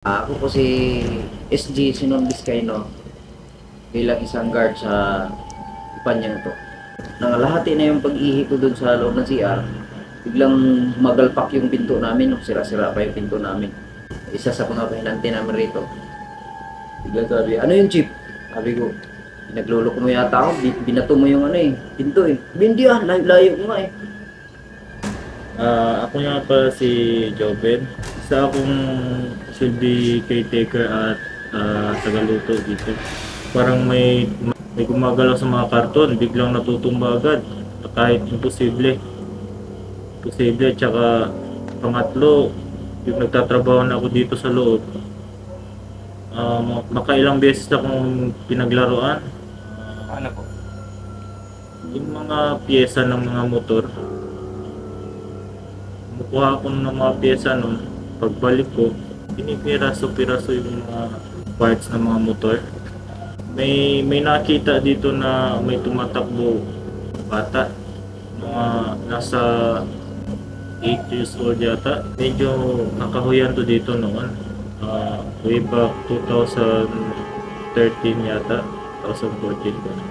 Ako po si SG Sinon Vizcaino bilang isang guard sa kumpanya to. Nangalahati na yung pag-ihi ko dun sa loob ng CR. Biglang magalpak yung pinto namin, no? Sira-sira pa yung pinto namin. Isa sa mga pahinante namin rito. Biglang sabi, ano yung chip? Sabi ko, pinagluloko mo yata ako, binato mo yung pinto eh. Hindi ah, layo ko nga eh. Ako nga pala si Joven. Isa akong silbi caretaker at tagaluto dito. Parang may gumagalaw sa mga karton, biglang natutumba agad. Kahit imposible. Imposible. Tsaka pangatlo, yung nagtatrabaho na ako dito sa loob. Makailang beses akong pinaglaruan. Ano po? Yung mga pyesa ng mga motor. Kumukuha ako ng mga pyesa nun, pagbalik ko, pinipiraso-piraso yung mga parts ng mga motor. May nakita dito na may tumatakbo bata, mga nasa 8 years old yata. Medyo nakahuyan to dito noon, way back 2013 yata, 2014 ko na.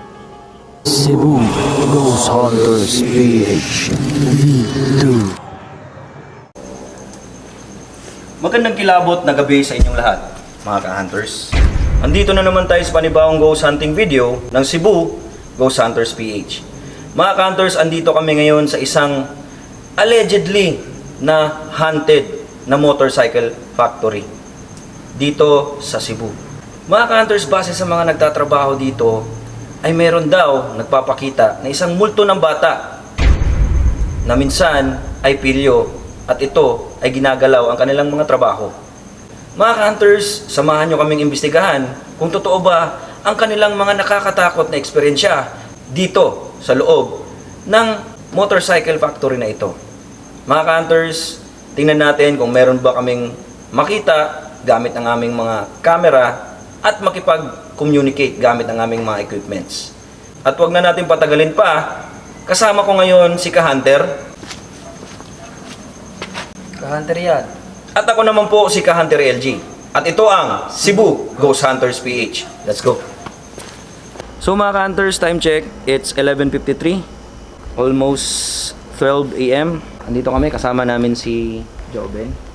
Cebu Ghost Hunters PH V2. Magandang kilabot na gabi sa inyong lahat, mga ka-hunters. Andito na naman tayo sa panibawang ghost hunting video ng Cebu Ghost Hunters PH. Mga ka-hunters, andito kami ngayon sa isang allegedly na haunted na motorcycle factory dito sa Cebu. Mga ka-hunters, base sa mga nagtatrabaho dito, ay meron daw nagpapakita na isang multo ng bata na minsan ay pilyo at ito ay ginagalaw ang kanilang mga trabaho. Mga ka-hunters, samahan nyo kaming imbestigahan kung totoo ba ang kanilang mga nakakatakot na eksperyensya dito sa loob ng motorcycle factory na ito. Mga ka-hunters, tingnan natin kung meron ba kaming makita gamit ang aming mga camera at makipag-communicate gamit ang aming mga equipments. At wag na natin patagalin pa, kasama ko ngayon si Ka-Hunter. Ka-hunter yan. At ako naman po si Ka-Hunter LG. At ito ang Cebu Ghost Hunters PH. Let's go! So mga Ka-Hunters, time check. It's 11:53. Almost 12 AM. Andito kami, kasama namin si Joven.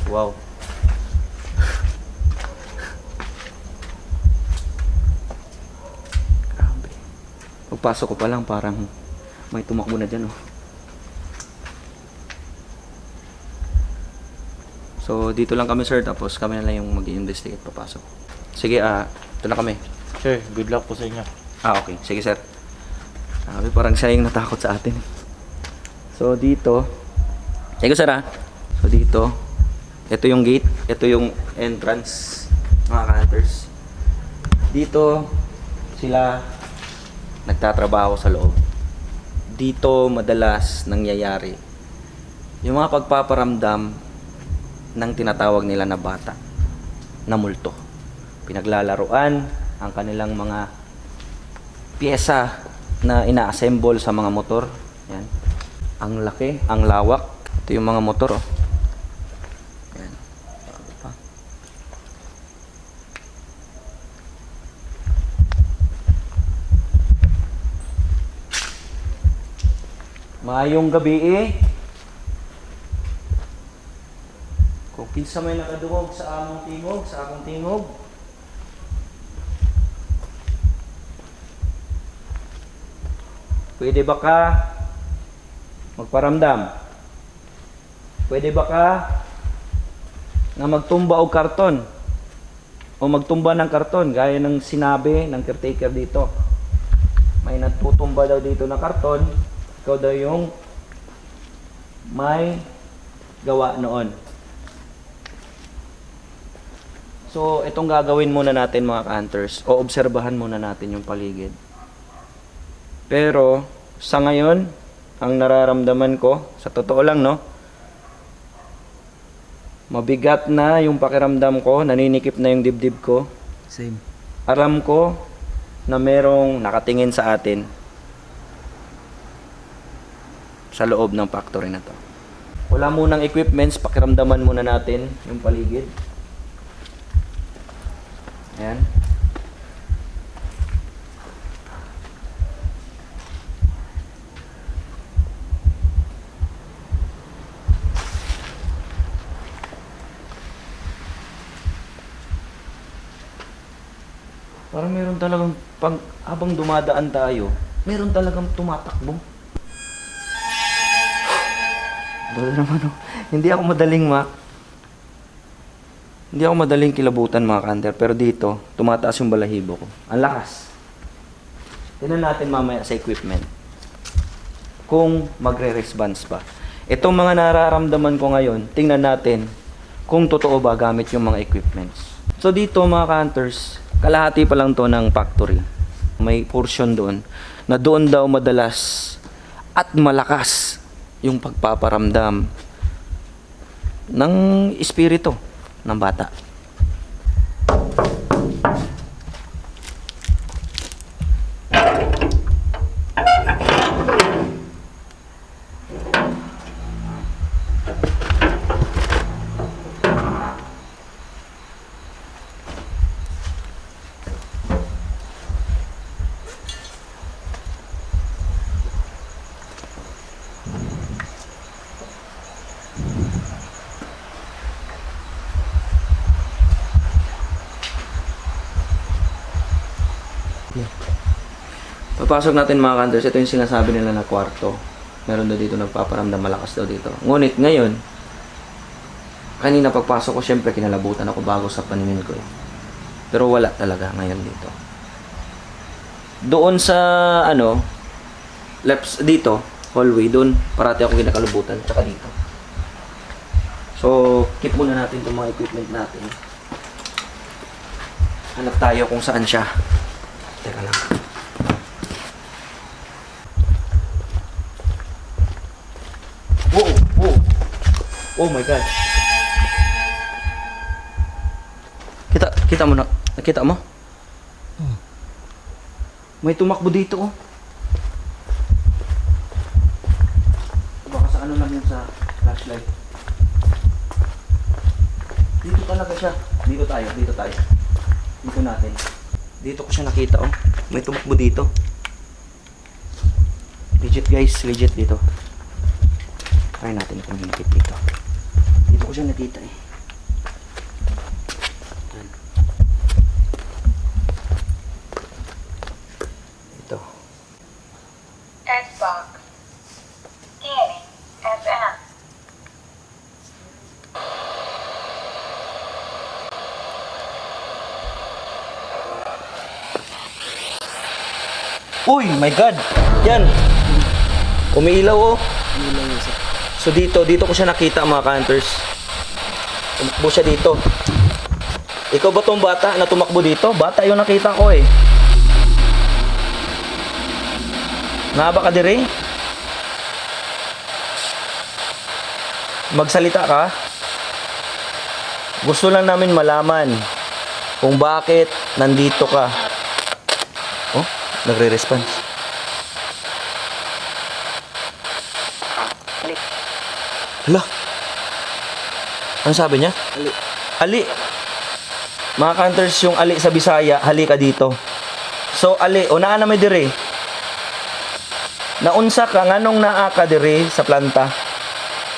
Wow. Grabe. Pagpasok ko pa lang parang may tumakbo na dyan, oh. So dito lang kami, sir, tapos kami na lang yung mag-i-investigate papasok. Sige, ito na kami. Sir, good luck po sa inyo. Okay. Sige, sir. Sabi, parang siya yung natakot sa atin. So dito. Sige, sir, So dito. Ito yung gate, ito yung entrance, mga ka-hunters. Dito sila nagtatrabaho sa loob. Dito madalas nangyayari yung mga pagpaparamdam ng tinatawag nila na bata, na multo. Pinaglalaruan ang kanilang mga pyesa na ina-assemble sa mga motor. Yan. Ang laki, ang lawak. Ito yung mga motor, oh. Maayong gabi eh. Kung kinsa may nakadungog sa among tingog, sa akong tingog. Pwede ba ka magparamdam? Pwede ba ka na magtumba og karton? O magtumba ng karton gaya ng sinabi ng caretaker dito. May natutumba daw dito na karton. Ikaw daw yung may gawa noon. So, itong gagawin muna natin, mga ka-hunters, o obserbahan muna natin yung paligid. Pero, sa ngayon, ang nararamdaman ko, sa totoo lang, no? Mabigat na yung pakiramdam ko, naninikip na yung dibdib ko. Same. Alam ko na merong nakatingin sa atin sa loob ng factory na to. Wala munang equipments, pakiramdaman muna natin yung paligid. Ayan. Parang meron talagang, habang dumadaan tayo, meron talagang tumatakbo. Dito naman, oh. Hindi ako madaling kilabutan mga kanter, pero dito, tumataas yung balahibo ko. Ang lakas. Tingnan natin mamaya sa equipment kung magre-response ba. Itong mga nararamdaman ko ngayon, tingnan natin kung totoo ba gamit yung mga equipments. So dito mga kanters, kalahati pa lang to ng factory. May portion doon na doon daw madalas at malakas yung pagpaparamdam ng espiritu ng bata. Papasok natin mga kanters, ito yung sinasabi nila na kwarto. Meron daw dito nagpaparamdam, malakas daw dito. Ngunit ngayon, kanina pagpasok ko, syempre kinalabutan ako bago sa paningin ko. Pero wala talaga ngayon dito. Doon sa left dito, hallway, doon parati ako kinakalubutan, tsaka dito. So, keep muna natin itong mga equipment natin. Hanap tayo kung saan siya. Teka lang. Whoa! Whoa! Oh my God! Kita mo na? Nakita mo? May tumakbo dito, oh. Baka sa ano lang yun, sa flashlight. Dito talaga siya. Dito tayo. Dito natin. Dito ko siya nakita, oh. May tumakbo dito. Legit guys, legit dito. Try natin kung hingkit dito. Dito ko siya nakita eh. Yan. Ito. Xbox. Scanning. FM. Uy, my God! Yan! Umiilaw, oh. So dito ko siya nakita mga kanters. Tumakbo siya dito. Ikaw ba tong bata na tumakbo dito? Bata yung nakita ko eh. Nga ba ka dire? Magsalita ka? Gusto lang namin malaman kung bakit nandito ka. Oh, nagre-response. Hala. Ano sabi niya? Ali. Ali. Mga kanters, yung ali sa Bisaya, hali ka dito. So, ali, unaan na may dire. Naunsa ka, nganong naa ka dire sa planta?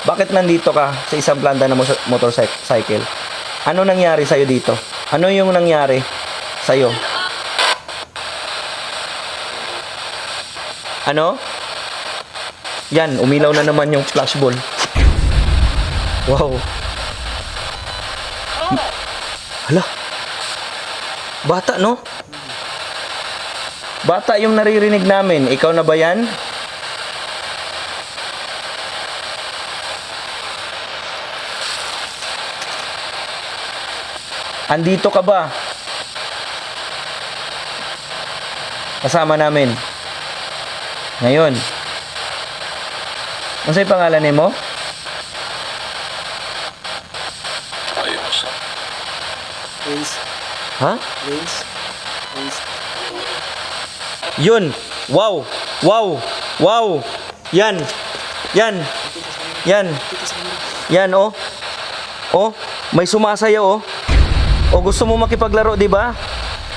Bakit nandito ka sa isang planta ng motorcycle? Ano nangyari sa'yo dito? Ano yung nangyari sa'yo? Ano? Yan, umilaw na naman yung flashball. Wow. Hala. Bata, no? Bata yung naririnig namin. Ikaw na ba yan? Andito ka ba? Kasama namin. Ngayon. Ano sa'yo pangalan mo? Ha? Yun. Wow. Wow. Wow. Yan. Yan. Yan. Yan, oh. Oh, may sumasayaw, oh. O gusto mo makipaglaro, di ba?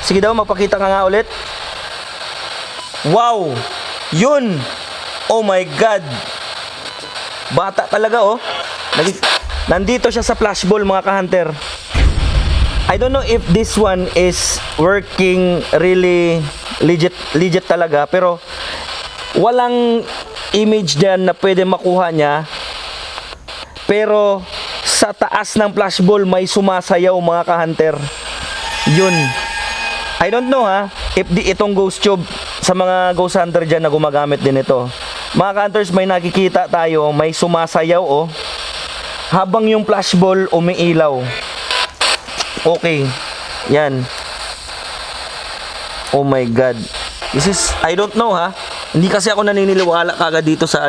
Sige daw, magpakita ka nga ulit. Wow. Yun. Oh my God. Bata talaga, oh. Nandito siya sa flashball, mga ka-hunter. I don't know if this one is working really legit talaga, pero walang image diyan na pwede makuha niya. Pero sa taas ng flashball may sumasayaw, mga ka-hunter. Yun. I don't know if itong ghost tube sa mga ghost hunter dyan na gumagamit din ito. Mga ka-hunters, may nakikita tayo, may sumasayaw, oh. Habang yung flashball umiilaw. Okay. Yan. Oh my God. This is, I don't know Hindi kasi ako naniniwala kagad dito sa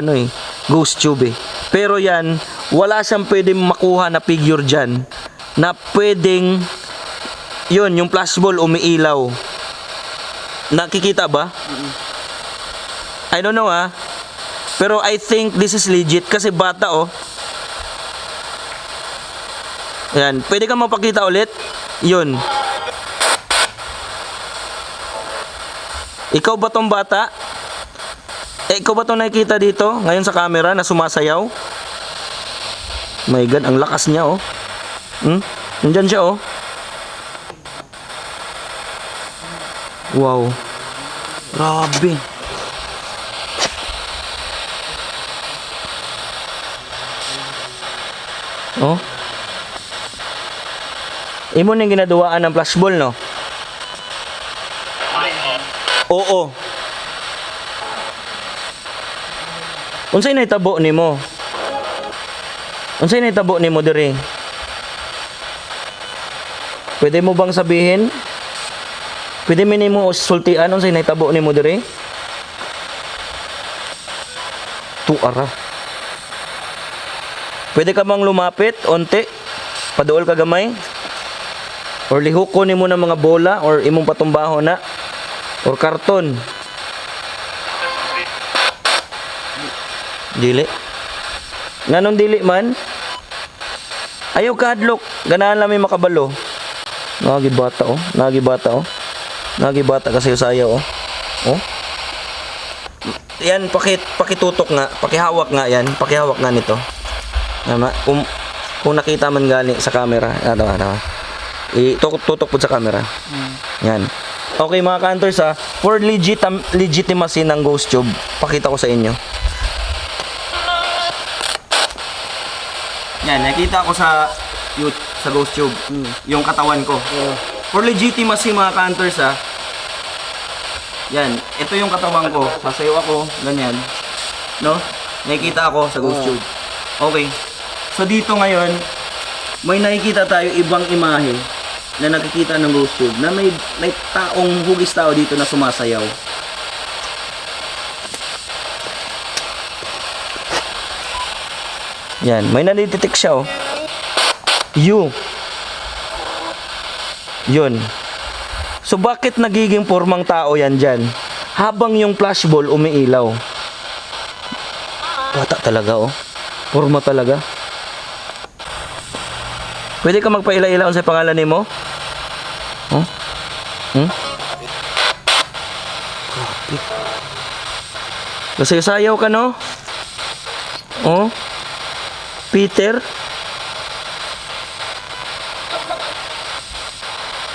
ghost tube eh. Pero yan, wala siyang pwedeng makuha na figure dyan na pwedeng yun, yung flashball umiilaw. Nakikita ba? I don't know pero I think this is legit kasi bata, oh. Yan, pwede ka mapakita ulit? Yun. Ikaw ba tong bata? Ikaw ba tong nakikita dito ngayon sa camera na sumasayaw? My God, ang lakas niya, oh. Nandyan siya, oh. Wow. Grabe. Oh. Imo ning ginaduaan ng flashball, no? Oo. Unsay nahitabo nimo? Unsay nahitabo nimo diri? Pwede mo bang sabihin? Pwede mo nimo sultian unsay nahitabo nimo diri? Tuara. Pwede ka bang lumapit onte? Paduol ka gamay? Or lihukon nimo ng mga bola or imong patumbaho na or karton. Dili. Nganong dili man? Ayaw ka hadlok. Ganahan lang may makabalo. Nagibata, oh. Nagibata, oh. Nagibata kasi sayaw, oh. Oh. Yan, pakitutok nga. Pakihawak nga yan. Pakihawak nga nito. Tama. Kung nakita man gali sa camera. Tama. Tutok po sa camera. Yan. Okay, mga ka-hunters, for legitimacy ng ghost tube, pakita ko sa inyo. Yan, nakita ko sa ghost tube yung katawan ko. For legitimacy, mga ka-hunters, yan, ito yung katawan ko. Sasayaw ako, ganyan. No? Nakikita ako sa ghost tube. Okay. So dito ngayon, may nakikita tayo ibang imahe na nakikita ng ghost tube na may taong hugis tao dito na sumasayaw. Yan, may nadidetect siya, oh. Yun. So bakit nagiging formang tao yan dyan? Habang yung flashball umiilaw. Bata talaga, oh. Forma talaga. Pwede ka magpaila-ila sa pangalan ni mo? Oh? Grabe. Kasi sayaw ka, no? Oh? Peter?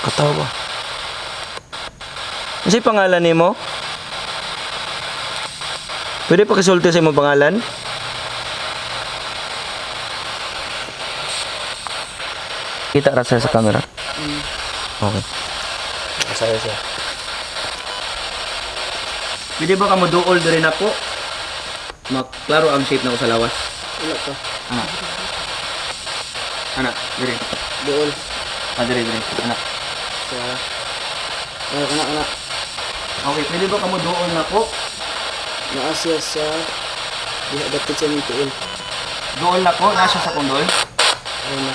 Katawa. Kasi pangalan ni mo? Pwede pa kisulti sa imong pangalan? Kita rasa sa camera? Okay. Masaya siya. Pwede ba ka mo duol din ako? Maklaro ang shape na ko sa lawas. Wala pa. Anak, diri. Dool. Diri. Anak. Sa... anak. Okay, pwede ba ka mo duol na ko? Naasya sa... Diha dapat siya ng tuol. Duol na ko? Nasa sa kong duol? Wala.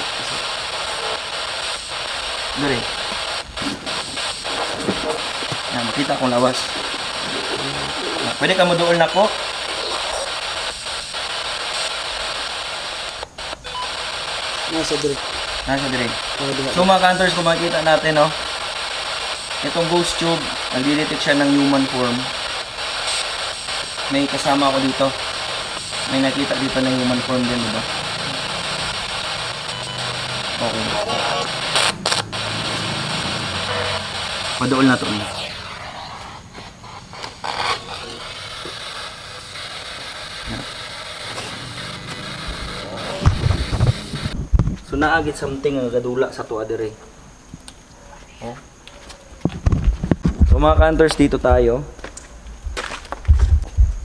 Dere. Yan, makita kong lawas. Pwede ka mo doon na ko. Nasa dire. Nasa dire. Oh, diha. So mga hunters, kung makikita natin, no, itong ghost tube, nagdi-detect siya ng human form. May kasama ako dito. May nakita dito ng human form din, diba? Okay. Padool na to. So naagit something nga gadula sa tuwa dire. Oh. So mga hunters, dito tayo.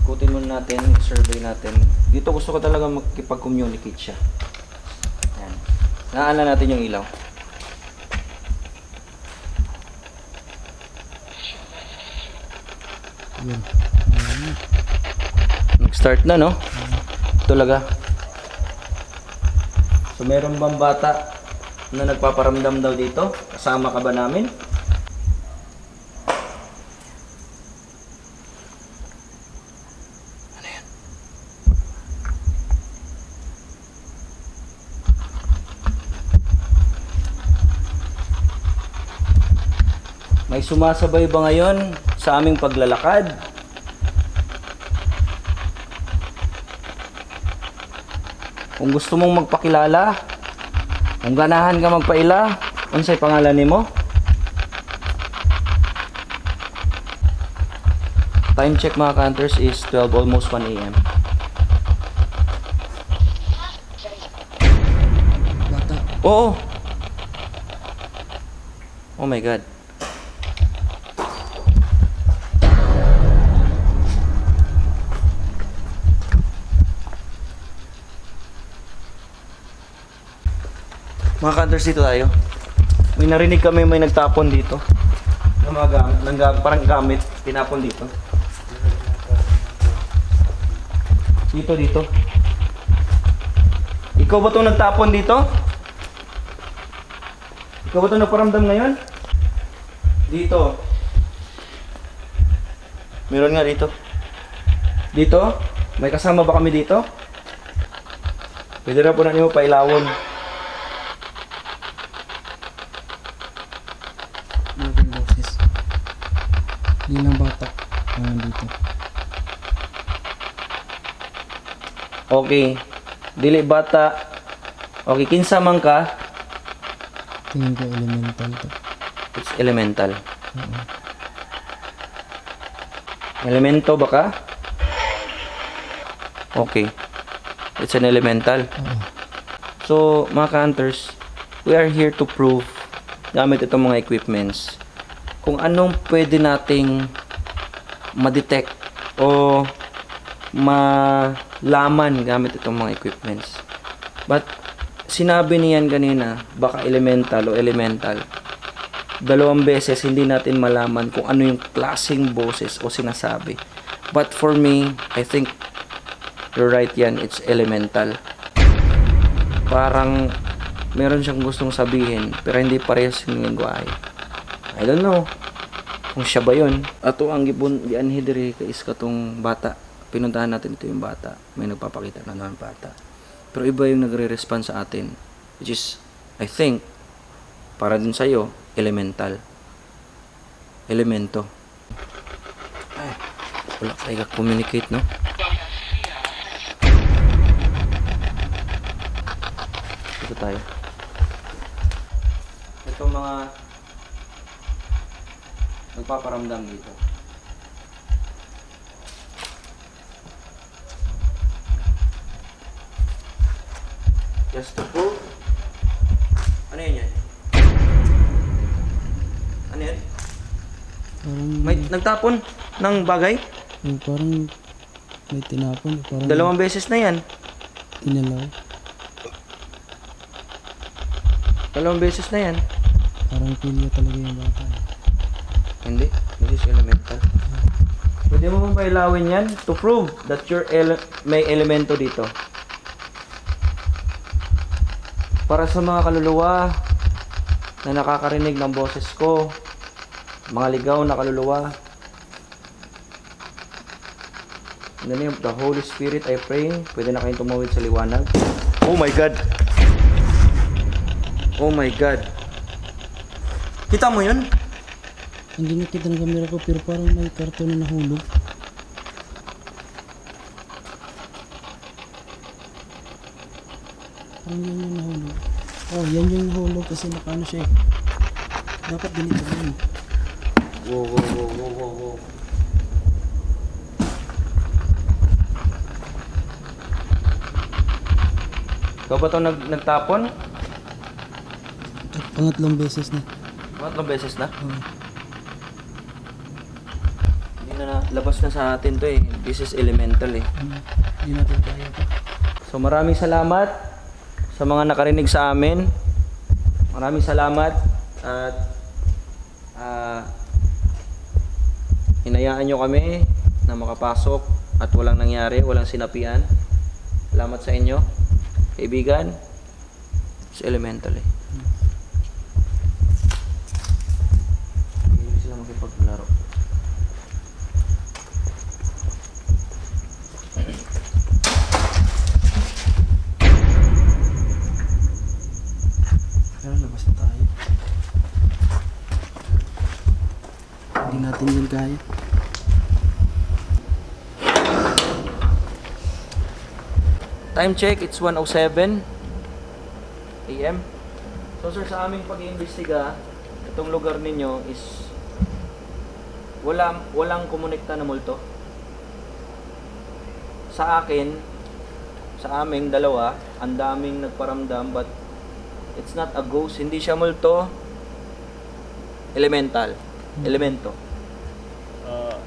Ikutin muna natin, survey natin. Dito gusto ko talaga makipag-communicate siya. Ayan. Naan na natin yung ilaw. Yun. Nag-start na, no? Talaga. So meron bang bata na nagpaparamdam daw dito? Kasama ka ba namin? May sumasabay ba ngayon sa aming paglalakad? Kung gusto mong magpakilala, kung ganahan ka magpaila, unsay pangalan nimo? Time check mga hunters is 12, almost 1 AM. Bata. Oo. Oh my God. Mga hunters, dito tayo. May narinig kami, may nagtapon dito. Ng mga gamit, parang gamit, tinapon dito. Dito. Ikaw ba itong nagtapon dito? Ikaw ba itong nagparamdam ngayon? Dito. Meron nga dito. Dito? May kasama ba kami dito? Pwede na po na niyo pailawon. Malaking boses. Yun ang bata. Dito. Okay. Dili bata. Okay, kinsa man ka? Tingin ko elemental to. It's elemental. Elemento ba ka? Okay. It's an elemental. So, mga hunters, we are here to prove gamit itong mga equipments kung anong pwede nating ma-detect o malaman gamit itong mga equipments. But sinabi niyan kanina, baka elemental o elemental. Dalawang beses hindi natin malaman kung ano yung klaseng boses o sinasabi. But for me, I think you're right yan, it's elemental. Parang meron siyang gustong sabihin pero hindi parehas yung lingwahe. I don't know kung siya ba yun. Ato ang gianhi diri kay is katong bata. Pinuntahan natin ito yung bata. May nagpapakita na naman bata. Pero iba yung nagre-respond sa atin, which is, I think, para din sa'yo, elemental. Elemento. Ay, wala kayo communicate, no? Ito tayo. Ito mga nagpaparamdam dito. Just to prove. Ano yun yan? Ano yan? Parang May nagtapon ng bagay? parang may tinapon. Parang 2 beses na yan. tinalaw. 2 beses na yan. Parang pilya talaga yung bata. Hindi. Hindi siya elemental. Pwede mo bang pailawin yan to prove that you're may elemento dito. Para sa mga kaluluwa na nakakarinig ng boses ko, mga ligaw na kaluluwa. In the name of the Holy Spirit, I pray. Pwede na kayong tumawid sa liwanag. Oh my God! Oh my God! Kita mo yun? Hindi nakita ng camera ko pero parang may karton na nahulog. Parang yan yung nahulog. Oh, yan yung nahulog kasi nakaano siya eh. Dapat ganito yun. Wow, wow, wow, wow, wow, wow. Ikaw ba ito nagtapon? Pangatlong beses na. Pangatlong beses na? Oh. Hindi na labas na sa atin to eh. This is elemental eh. Hindi natin kaya pa. So maraming salamat sa mga nakarinig sa amin. Maraming salamat at hinayaan nyo kami na makapasok at walang nangyari, walang sinapian. Salamat sa inyo, kaibigan. It's elemental eh. Hindi sila makipaglaro. Pero labas na tayo. Hindi natin yun kaya. Time check, it's 1:07 AM. So sir, sa aming pag-iimbestiga, itong lugar ninyo is walang kumonekta na multo. Sa akin, sa aming dalawa, ang daming nagparamdam but it's not a ghost, hindi siya multo, elemento.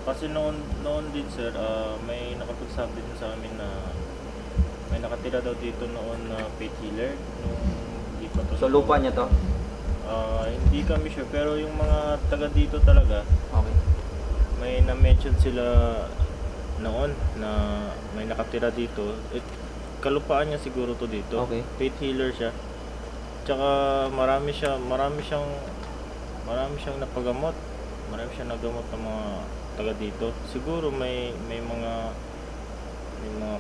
Kasi noon din sir, may nakapagsabi din sa amin na may nakatira daw dito noon na faith healer nung hindi pa to. So lupa niya to. Hindi kami sure pero yung mga taga dito talaga Okay. may na-mention sila noon na may nakatira dito. Kalupaan niya siguro to dito. Okay. Faith healer siya. Tsaka marami siyang napagamot. Marami siyang nagamot ng mga taga dito. Siguro may mga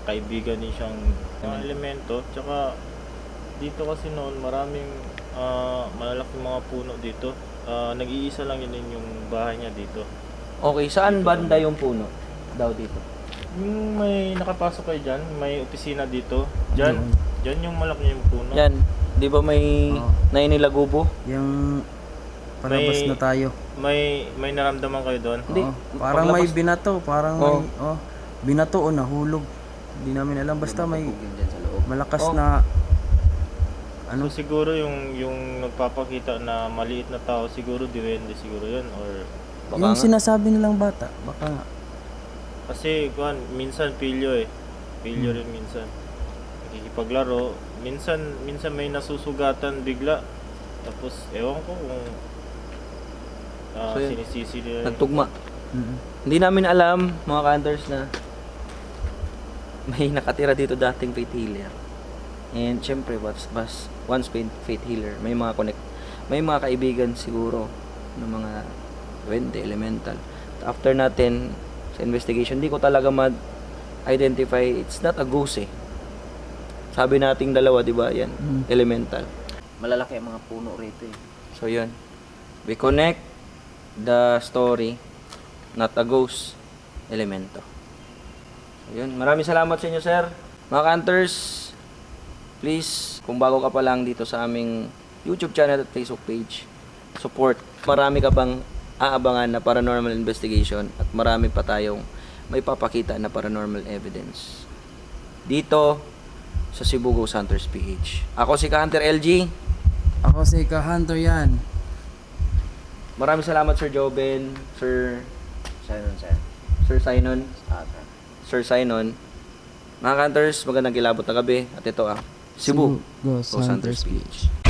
kaibigan din siyang mga elemento. Tsaka dito kasi noon maraming malalaking mga puno dito. Nag-iisa lang yun yung bahay niya dito. Okay, saan banda yung puno daw dito? Yung may nakapasok kayo dyan, may opisina dito. Dyan yung malaki yung puno. Yan, di ba may Oo. nainilagubo? Yung palabas May- na tayo. May naramdaman kayo doon? Hindi. Oo, parang may Paglabas- binato, parang Oo. may binato o nahulog. Hindi namin alam basta may Yung dyan sa loob. malakas Oh. na So siguro yung nagpapakita na maliit na tao, siguro diwende siguro yun or Baka yung nga. sinasabi nilang bata, baka nga. kasi minsan pilyo pilyo rin minsan nakikipaglaro, minsan may nasusugatan bigla tapos ewan ko kung So yun, sinisisi nila nagtugma. Mm-mm. Hindi namin alam, mga kantors, na may nakatira dito dating faith healer. And syempre, once faith healer, may mga kaibigan siguro ng mga duwende, elemental. After natin sa investigation, hindi ko talaga identify, it's not a ghost eh. Sabi nating dalawa, di ba? Yan, elemental. Malalaki ang mga puno rito eh. So yun, we connect the story, not a ghost, elemento. So yun, maraming salamat sa inyo, sir. Mga Kanters, please, kung bago ka pa lang dito sa aming YouTube channel at Facebook page, support. Marami ka bang aabangan na paranormal investigation at marami pa tayong may papakita na paranormal evidence dito sa Cebu Ghost Hunters PH. Ako si Hunter LG. Ako si Ka-Hunter yan. Maraming salamat Sir Joben, Sir Sinon, Sir Sinon. Mga Hunters, magandang kilabot na gabi at ito ang Cebu Ghost Ghost Hunters Hunters PH.